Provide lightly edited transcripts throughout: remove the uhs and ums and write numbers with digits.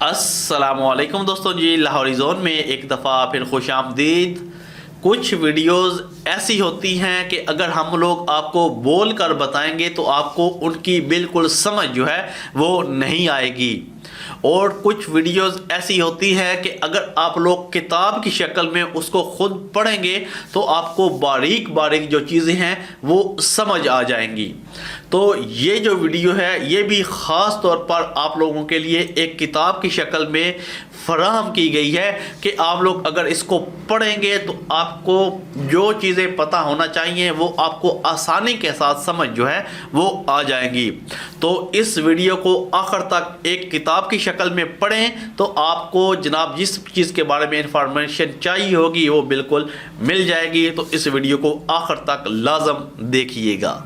अस्सलामुअलैकुम दोस्तों जी, लाहौरीज़ोन में एक दफ़ा फिर खुश आमदीद। कुछ वीडियोस ऐसी होती हैं कि अगर हम लोग आपको बोल कर बताएंगे तो आपको उनकी बिल्कुल समझ जो है वो नहीं आएगी, और कुछ वीडियोस ऐसी होती है कि अगर आप लोग किताब की शक्ल में उसको खुद पढ़ेंगे तो आपको बारीक बारीक जो चीज़ें हैं वो समझ आ जाएंगी। तो ये जो वीडियो है ये भी ख़ास तौर पर आप लोगों के लिए एक किताब की शक्ल में फराहम की गई है कि आप लोग अगर इसको पढ़ेंगे तो आपको जो चीज़ें पता होना चाहिए वो आपको आसानी के साथ समझ जो है वो आ जाएंगी। तो इस वीडियो को आखिर तक एक किताब की शक्ल में पढ़ें तो आपको जनाब जिस चीज़ के बारे में इंफॉर्मेशन चाहिए होगी वो बिल्कुल मिल जाएगी। तो इस वीडियो को आखिर तक लाजम देखिएगा।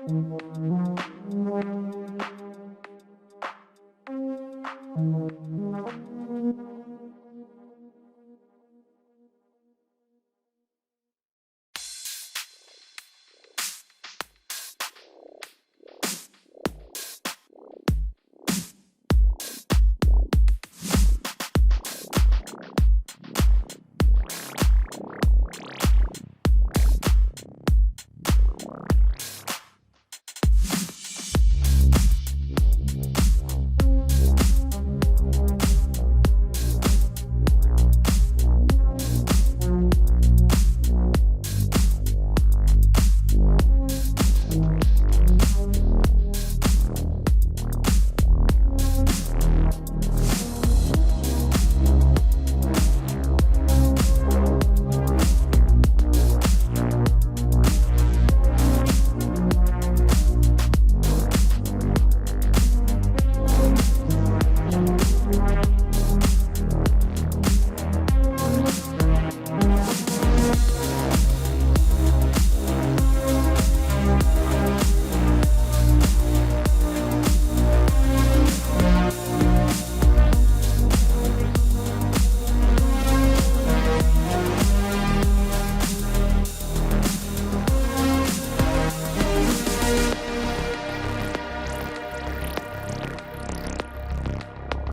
है।